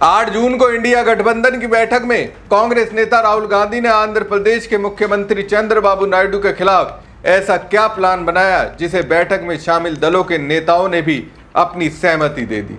8 जून को इंडिया गठबंधन की बैठक में कांग्रेस नेता राहुल गांधी ने आंध्र प्रदेश के मुख्यमंत्री चंद्रबाबू नायडू के खिलाफ ऐसा क्या प्लान बनाया जिसे बैठक में शामिल दलों के नेताओं ने भी अपनी सहमति दे दी।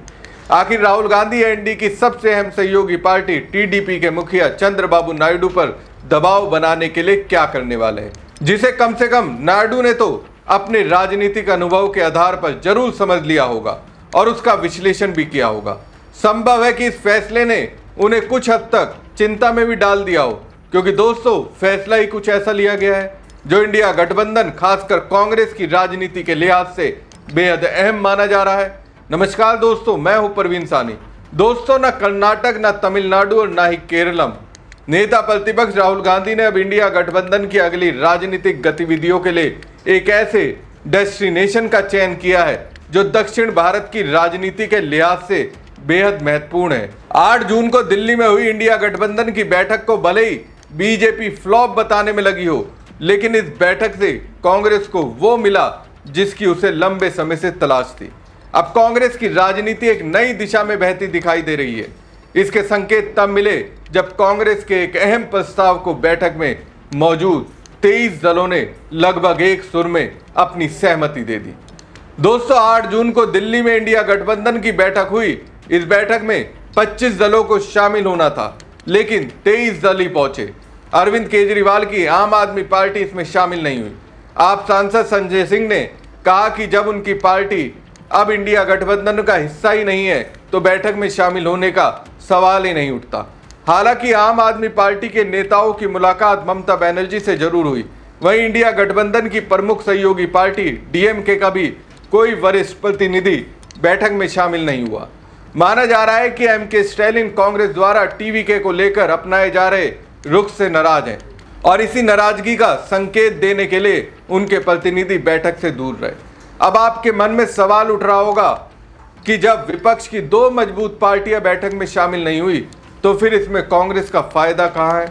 आखिर राहुल गांधी एनडीए की सबसे अहम सहयोगी पार्टी टीडीपी के मुखिया चंद्रबाबू नायडू पर दबाव बनाने के लिए क्या करने वाले हैं, जिसे कम से कम नायडू ने तो अपने राजनीतिक अनुभव के आधार पर जरूर समझ लिया होगा और उसका विश्लेषण भी किया होगा। संभव है कि इस फैसले ने उन्हें कुछ हद तक चिंता में भी डाल दिया हो, क्योंकि दोस्तों फैसला ही कुछ ऐसा लिया गया है जो इंडिया गठबंधन खासकर कांग्रेस की राजनीति के लिहाज से बेहद अहम माना जा रहा है। नमस्कार दोस्तों, मैं हूं परवीन सानी। दोस्तों, न कर्नाटक, न तमिलनाडु और न ही केरलम नेता प्रतिपक्ष राहुल गांधी ने अब इंडिया गठबंधन की अगली राजनीतिक गतिविधियों के लिए एक ऐसे डेस्टिनेशन का चयन किया है जो दक्षिण भारत की राजनीति के लिहाज से बेहद महत्वपूर्ण है। 8 जून को दिल्ली में हुई इंडिया गठबंधन की बैठक को भले ही बीजेपी फ्लॉप बताने में लगी हो, लेकिन इस बैठक से कांग्रेस को वो मिला जिसकी उसे लंबे समय से तलाश थी। अब कांग्रेस की राजनीति एक नई दिशा में बहती दिखाई दे रही है। इसके संकेत तब मिले जब कांग्रेस के एक अहम प्रस्ताव को बैठक में मौजूद 23 दलों ने लगभग एक सुर में अपनी सहमति दे दी। दोस्तों, 8 जून को दिल्ली में इंडिया गठबंधन की बैठक हुई। इस बैठक में 25 दलों को शामिल होना था, लेकिन 23 दल ही पहुंचे। अरविंद केजरीवाल की आम आदमी पार्टी इसमें शामिल नहीं हुई। आप सांसद संजय सिंह ने कहा कि जब उनकी पार्टी अब इंडिया गठबंधन का हिस्सा ही नहीं है तो बैठक में शामिल होने का सवाल ही नहीं उठता। हालांकि आम आदमी पार्टी के नेताओं की मुलाकात ममता बनर्जी से जरूर हुई, वहीं इंडिया गठबंधन की प्रमुख सहयोगी पार्टी डीएमके का भी कोई वरिष्ठ प्रतिनिधि बैठक में शामिल नहीं हुआ। माना जा रहा है कि एमके स्टैलिन कांग्रेस द्वारा टीवीके को लेकर अपनाए जा रहे रुख से नाराज हैं और इसी नाराजगी का संकेत देने के लिए उनके प्रतिनिधि बैठक से दूर रहे। अब आपके मन में सवाल उठ रहा होगा कि जब विपक्ष की 2 मजबूत पार्टियां बैठक में शामिल नहीं हुई तो फिर इसमें कांग्रेस का फायदा कहां है?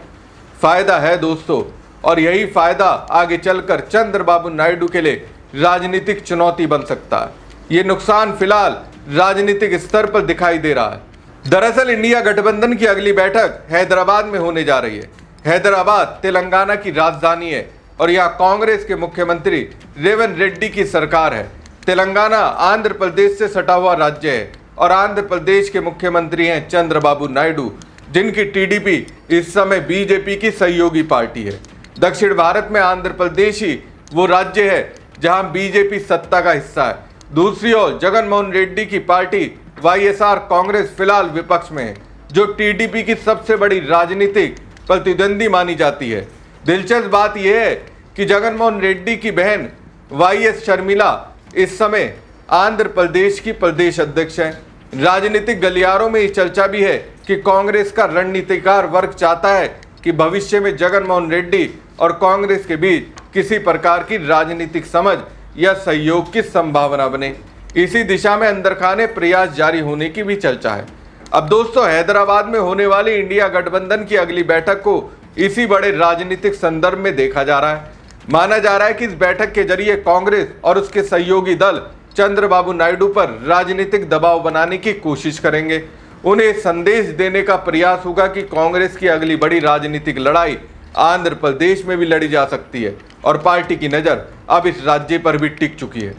फायदा है दोस्तों, और यही फायदा आगे चलकर चंद्रबाबू नायडू के लिए राजनीतिक चुनौती बन सकता है। ये नुकसान फिलहाल राजनीतिक स्तर पर दिखाई दे रहा है। दरअसल इंडिया गठबंधन की अगली बैठक हैदराबाद में होने जा रही है। हैदराबाद तेलंगाना की राजधानी है और यहाँ कांग्रेस के मुख्यमंत्री रेवंत रेड्डी की सरकार है। तेलंगाना आंध्र प्रदेश से सटा हुआ राज्य है और आंध्र प्रदेश के मुख्यमंत्री हैं चंद्रबाबू नायडू, जिनकी टीडीपी इस समय बीजेपी की सहयोगी पार्टी है। दक्षिण भारत में आंध्र प्रदेश ही वो राज्य है जहां बीजेपी सत्ता का हिस्सा है। दूसरी ओर जगनमोहन रेड्डी की पार्टी वाईएसआर कांग्रेस फिलहाल विपक्ष में है, जो टीडीपी की सबसे बड़ी राजनीतिक प्रतिद्वंदी मानी जाती है। दिलचस्प बात यह है कि जगनमोहन रेड्डी की बहन वाईएस शर्मिला इस समय आंध्र प्रदेश की प्रदेश अध्यक्ष हैं। राजनीतिक गलियारों में ये चर्चा भी है कि कांग्रेस का रणनीतिकार वर्ग चाहता है कि भविष्य में जगनमोहन रेड्डी और कांग्रेस के बीच किसी प्रकार की राजनीतिक समझ या सहयोग की संभावना बने। इसी दिशा में अंदरखाने प्रयास जारी होने की भी चर्चा है। अब दोस्तों, हैदराबाद में होने वाली इंडिया गठबंधन की अगली बैठक को इसी बड़े राजनीतिक संदर्भ में देखा जा रहा है। माना जा रहा है कि इस बैठक के जरिए कांग्रेस और उसके सहयोगी दल चंद्रबाबू नायडू पर राजनीतिक दबाव बनाने की कोशिश करेंगे। उन्हें संदेश देने का प्रयास होगा कि कांग्रेस की अगली बड़ी राजनीतिक लड़ाई आंध्र प्रदेश में भी लड़ी जा सकती है और पार्टी की नज़र अब इस राज्य पर भी टिक चुकी है।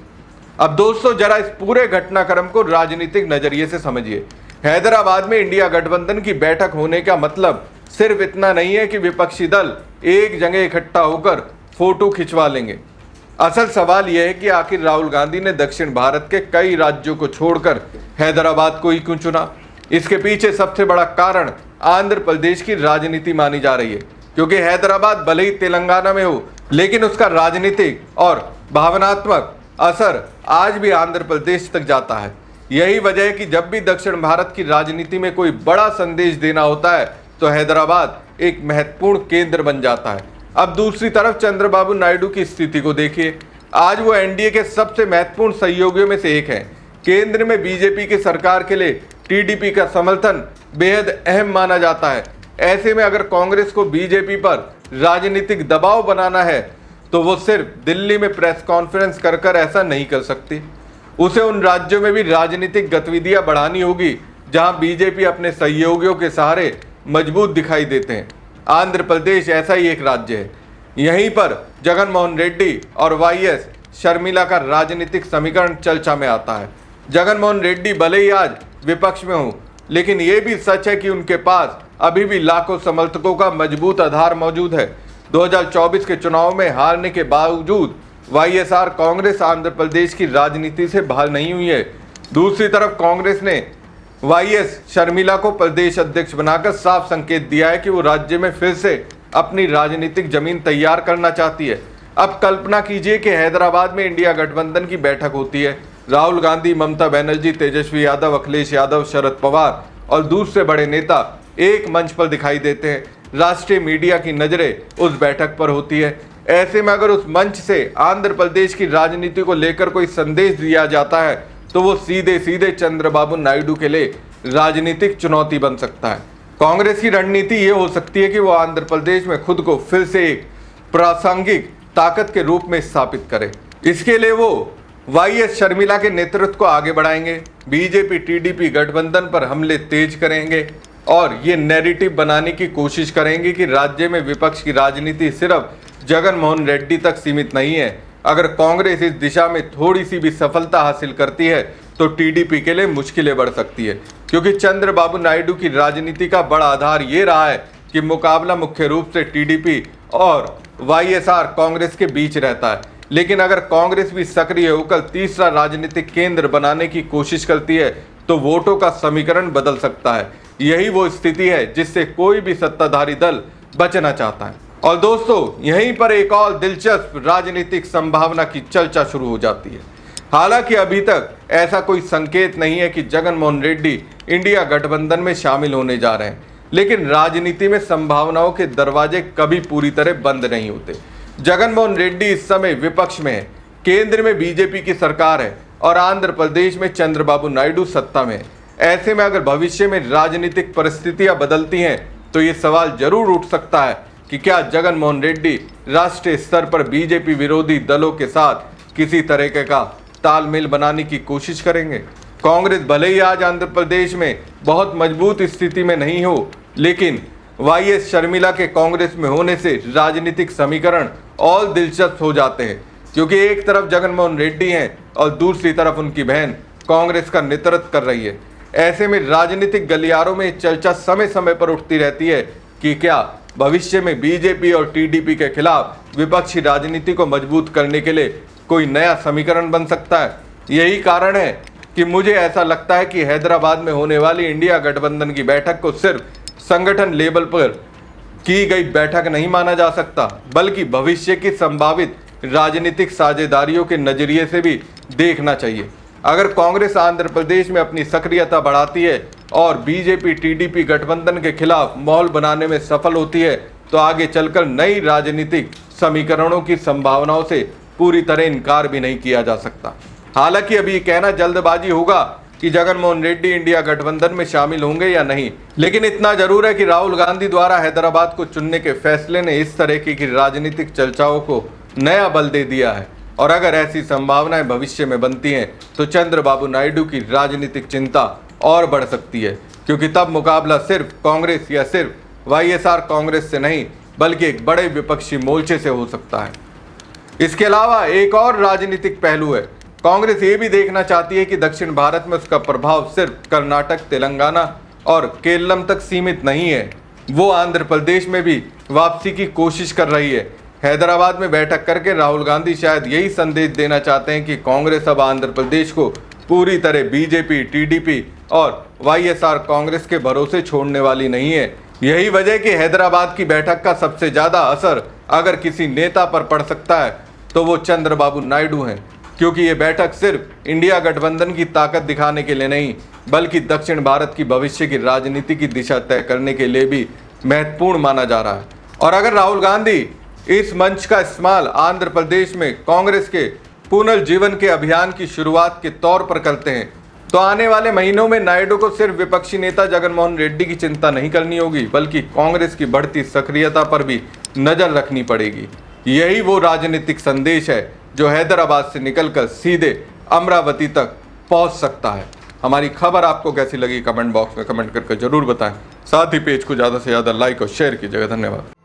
अब दोस्तों, जरा इस पूरे घटनाक्रम को राजनीतिक नजरिए से समझिए। हैदराबाद में इंडिया गठबंधन की बैठक होने का मतलब सिर्फ इतना नहीं है कि विपक्षी दल एक जगह इकट्ठा होकर फोटो खिंचवा लेंगे। असल सवाल यह है कि आखिर राहुल गांधी ने दक्षिण भारत के कई राज्यों को छोड़कर हैदराबाद को ही क्यों चुना? इसके पीछे सबसे बड़ा कारण आंध्र प्रदेश की राजनीति मानी जा रही है, क्योंकि हैदराबाद भले ही तेलंगाना में हो, लेकिन उसका राजनीतिक और भावनात्मक असर आज भी आंध्र प्रदेश तक जाता है। यही वजह है कि जब भी दक्षिण भारत की राजनीति में कोई बड़ा संदेश देना होता है तो हैदराबाद एक महत्वपूर्ण केंद्र बन जाता है। अब दूसरी तरफ चंद्रबाबू नायडू की स्थिति को देखिए। आज वो एनडीए के सबसे महत्वपूर्ण सहयोगियों में से एक हैं। केंद्र में बीजेपी की सरकार के लिए टीडीपी का समर्थन बेहद अहम माना जाता है। ऐसे में अगर कांग्रेस को बीजेपी पर राजनीतिक दबाव बनाना है तो वो सिर्फ दिल्ली में प्रेस कॉन्फ्रेंस कर ऐसा नहीं कर सकती। उसे उन राज्यों में भी राजनीतिक गतिविधियां बढ़ानी होगी जहां बीजेपी अपने सहयोगियों के सहारे मजबूत दिखाई देते हैं। आंध्र प्रदेश ऐसा ही एक राज्य है। यहीं पर जगनमोहन रेड्डी और वाईएस शर्मिला का राजनीतिक समीकरण चर्चा में आता है। जगनमोहन रेड्डी भले ही आज विपक्ष में हो, लेकिन ये भी सच है कि उनके पास अभी भी लाखों समर्थकों का मजबूत आधार मौजूद है। 2024 के चुनाव में हारने के बावजूद वाईएसआर कांग्रेस आंध्र प्रदेश की राजनीति से बाहर नहीं हुई है। दूसरी तरफ कांग्रेस ने वाईएस शर्मिला को प्रदेश अध्यक्ष बनाकर साफ संकेत दिया है कि वो राज्य में फिर से अपनी राजनीतिक जमीन तैयार करना चाहती है। अब कल्पना कीजिए कि हैदराबाद में इंडिया गठबंधन की बैठक होती है। राहुल गांधी, ममता बनर्जी, तेजस्वी यादव, अखिलेश यादव, शरद पवार और दूसरे बड़े नेता एक मंच पर दिखाई देते हैं। राष्ट्रीय मीडिया की नजरें उस बैठक पर होती है। ऐसे में अगर उस मंच से आंध्र प्रदेश की राजनीति को लेकर कोई संदेश दिया जाता है तो वो सीधे सीधे चंद्रबाबू नायडू के लिए राजनीतिक चुनौती बन सकता है। कांग्रेस की रणनीति ये हो सकती है कि वो आंध्र प्रदेश में खुद को फिर से एक प्रासंगिक ताकत के रूप में स्थापित करे। इसके लिए वो वाईएस शर्मिला के नेतृत्व को आगे बढ़ाएंगे, बीजेपी टीडीपी गठबंधन पर हमले तेज करेंगे और ये नैरेटिव बनाने की कोशिश करेंगे कि राज्य में विपक्ष की राजनीति सिर्फ जगनमोहन रेड्डी तक सीमित नहीं है। अगर कांग्रेस इस दिशा में थोड़ी सी भी सफलता हासिल करती है तो टीडीपी के लिए मुश्किलें बढ़ सकती है, क्योंकि चंद्रबाबू नायडू की राजनीति का बड़ा आधार ये रहा है कि मुकाबला मुख्य रूप से टीडीपी और वाईएसआर कांग्रेस के बीच रहता है। लेकिन अगर कांग्रेस भी सक्रिय होकर तीसरा राजनीतिक केंद्र बनाने की कोशिश करती है तो वोटों का समीकरण बदल सकता है। यही वो स्थिति है जिससे कोई भी सत्ताधारी दल बचना चाहता है। और दोस्तों, यहीं पर एक और दिलचस्प राजनीतिक संभावना की चर्चा शुरू हो जाती है। हालांकि अभी तक ऐसा कोई संकेत नहीं है कि जगनमोहन रेड्डी इंडिया गठबंधन में शामिल होने जा रहे हैं, लेकिन राजनीति में संभावनाओं के दरवाजे कभी पूरी तरह बंद नहीं होते। जगनमोहन रेड्डी इस समय विपक्ष में है, केंद्र में बीजेपी की सरकार है और आंध्र प्रदेश में चंद्रबाबू नायडू सत्ता में है। ऐसे में अगर भविष्य में राजनीतिक परिस्थितियां बदलती हैं तो ये सवाल जरूर उठ सकता है कि क्या जगनमोहन रेड्डी राष्ट्रीय स्तर पर बीजेपी विरोधी दलों के साथ किसी तरीके का तालमेल बनाने की कोशिश करेंगे। कांग्रेस भले ही आज आंध्र प्रदेश में बहुत मजबूत स्थिति में नहीं हो, लेकिन वाईएस शर्मिला के कांग्रेस में होने से राजनीतिक समीकरण और दिलचस्प हो जाते हैं, क्योंकि एक तरफ जगनमोहन रेड्डी हैं और दूसरी तरफ उनकी बहन कांग्रेस का नेतृत्व कर रही है। ऐसे में राजनीतिक गलियारों में चर्चा समय समय पर उठती रहती है कि क्या भविष्य में बीजेपी और टीडीपी के खिलाफ विपक्षी राजनीति को मजबूत करने के लिए कोई नया समीकरण बन सकता है। यही कारण है कि मुझे ऐसा लगता है कि हैदराबाद में होने वाली इंडिया गठबंधन की बैठक को सिर्फ संगठन लेवल पर की गई बैठक नहीं माना जा सकता, बल्कि भविष्य की संभावित राजनीतिक साझेदारियों के नजरिए से भी देखना चाहिए। अगर कांग्रेस आंध्र प्रदेश में अपनी सक्रियता बढ़ाती है और बीजेपी टीडीपी गठबंधन के खिलाफ माहौल बनाने में सफल होती है तो आगे चलकर नई राजनीतिक समीकरणों की संभावनाओं से पूरी तरह इनकार भी नहीं किया जा सकता। हालांकि अभी कहना जल्दबाजी होगा कि जगनमोहन रेड्डी इंडिया गठबंधन में शामिल होंगे या नहीं, लेकिन इतना जरूर है कि राहुल गांधी द्वारा हैदराबाद को चुनने के फैसले ने इस तरह की राजनीतिक चर्चाओं को नया बल दे दिया है। और अगर ऐसी संभावनाएं भविष्य में बनती हैं तो चंद्रबाबू नायडू की राजनीतिक चिंता और बढ़ सकती है, क्योंकि तब मुकाबला सिर्फ कांग्रेस या सिर्फ वाईएसआर कांग्रेस से नहीं बल्कि एक बड़े विपक्षी मोर्चे से हो सकता है। इसके अलावा एक और राजनीतिक पहलू है। कांग्रेस ये भी देखना चाहती है कि दक्षिण भारत में उसका प्रभाव सिर्फ कर्नाटक, तेलंगाना और केरलम तक सीमित नहीं है, वो आंध्र प्रदेश में भी वापसी की कोशिश कर रही है। हैदराबाद में बैठक करके राहुल गांधी शायद यही संदेश देना चाहते हैं कि कांग्रेस अब आंध्र प्रदेश को पूरी तरह बीजेपी, टीडीपी और वाईएसआर कांग्रेस के भरोसे छोड़ने वाली नहीं है। यही वजह कि हैदराबाद की बैठक का सबसे ज्यादा असर अगर किसी नेता पर पड़ सकता है तो वो चंद्रबाबू नायडू हैं, क्योंकि ये बैठक सिर्फ इंडिया गठबंधन की ताकत दिखाने के लिए नहीं बल्कि दक्षिण भारत की भविष्य की राजनीति की दिशा तय करने के लिए भी महत्वपूर्ण माना जा रहा है। और अगर राहुल गांधी इस मंच का इस्तेमाल आंध्र प्रदेश में कांग्रेस के पुनर्जीवन के अभियान की शुरुआत के तौर पर करते हैं तो आने वाले महीनों में नायडू को सिर्फ विपक्षी नेता जगनमोहन रेड्डी की चिंता नहीं करनी होगी बल्कि कांग्रेस की बढ़ती सक्रियता पर भी नजर रखनी पड़ेगी। यही वो राजनीतिक संदेश है जो हैदराबाद से निकलकर सीधे अमरावती तक पहुंच सकता है। हमारी खबर आपको कैसी लगी कमेंट बॉक्स में कमेंट करके जरूर बताएं। साथ ही पेज को ज़्यादा से ज़्यादा लाइक और शेयर कीजिएगा। धन्यवाद।